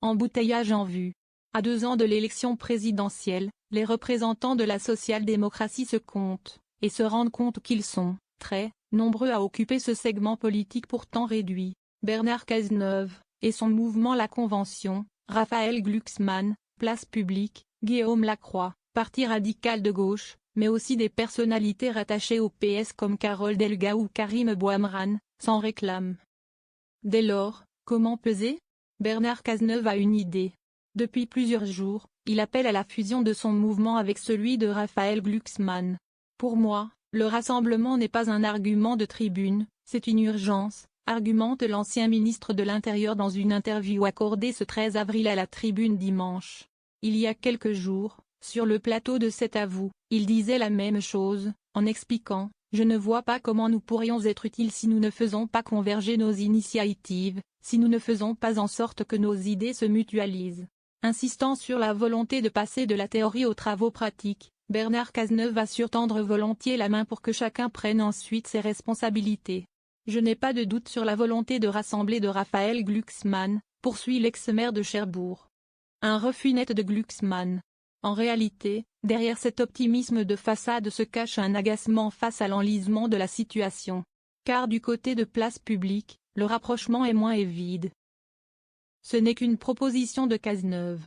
Embouteillage en vue. À 2 ans de l'élection présidentielle, les représentants de la social-démocratie se comptent, et se rendent compte qu'ils sont, très, nombreux à occuper ce segment politique pourtant réduit. Bernard Cazeneuve, et son mouvement La Convention, Raphaël Glucksmann, Place Publique, Guillaume Lacroix, Parti radical de gauche, mais aussi des personnalités rattachées au PS comme Carole Delga ou Karim Bouamrane, s'en réclament. Dès lors, comment peser? Bernard Cazeneuve a une idée. Depuis plusieurs jours, il appelle à la fusion de son mouvement avec celui de Raphaël Glucksmann. Pour moi, le rassemblement n'est pas un argument de tribune, c'est une urgence, argumente l'ancien ministre de l'Intérieur dans une interview accordée ce 13 avril à la Tribune dimanche. Il y a quelques jours, sur le plateau de C'est à vous, il disait la même chose, en expliquant « Je ne vois pas comment nous pourrions être utiles si nous ne faisons pas converger nos initiatives, si nous ne faisons pas en sorte que nos idées se mutualisent ». Insistant sur la volonté de passer de la théorie aux travaux pratiques, Bernard Cazeneuve assure tendre volontiers la main pour que chacun prenne ensuite ses responsabilités. Je n'ai pas de doute sur la volonté de rassembler de Raphaël Glucksmann, poursuit l'ex-maire de Cherbourg. Un refus net de Glucksmann. En réalité, derrière cet optimisme de façade se cache un agacement face à l'enlisement de la situation. Car du côté de Place Publique, le rapprochement est moins vide. Ce n'est qu'une proposition de Cazeneuve.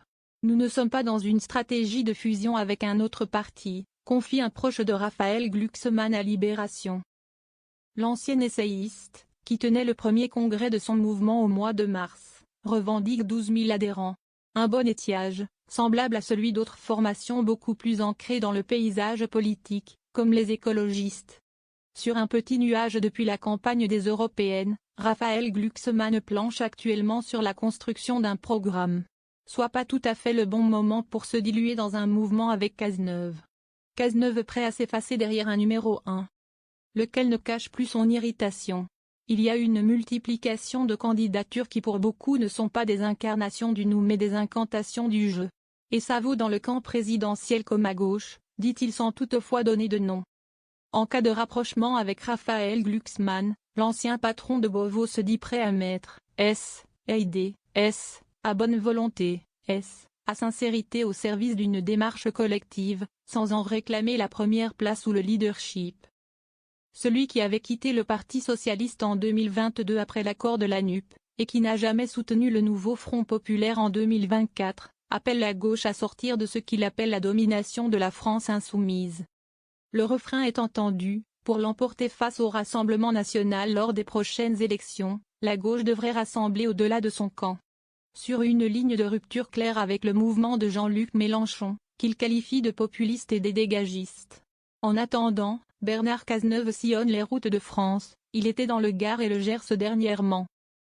Nous ne sommes pas dans une stratégie de fusion avec un autre parti, confie un proche de Raphaël Glucksmann à Libération. L'ancien essayiste, qui tenait le premier congrès de son mouvement au mois de mars, revendique 12 000 adhérents. Un bon étiage, semblable à celui d'autres formations beaucoup plus ancrées dans le paysage politique, comme les écologistes. Sur un petit nuage depuis la campagne des européennes, Raphaël Glucksmann planche actuellement sur la construction d'un programme. Soit pas tout à fait le bon moment pour se diluer dans un mouvement avec Cazeneuve. Cazeneuve prêt à s'effacer derrière un numéro 1. Lequel ne cache plus son irritation. Il y a une multiplication de candidatures qui pour beaucoup ne sont pas des incarnations du nous mais des incantations du jeu. Et ça vaut dans le camp présidentiel comme à gauche, dit-il sans toutefois donner de nom. En cas de rapprochement avec Raphaël Glucksmann, l'ancien patron de Beauvau se dit prêt à mettre aider à bonne volonté, à sincérité au service d'une démarche collective, sans en réclamer la première place ou le leadership. Celui qui avait quitté le Parti socialiste en 2022 après l'accord de la NUP, et qui n'a jamais soutenu le nouveau Front populaire en 2024, appelle la gauche à sortir de ce qu'il appelle la domination de la France insoumise. Le refrain est entendu, pour l'emporter face au Rassemblement national lors des prochaines élections, la gauche devrait rassembler au-delà de son camp. Sur une ligne de rupture claire avec le mouvement de Jean-Luc Mélenchon, qu'il qualifie de populiste et des dégagistes. En attendant, Bernard Cazeneuve sillonne les routes de France, il était dans le Gard et le Gers dernièrement.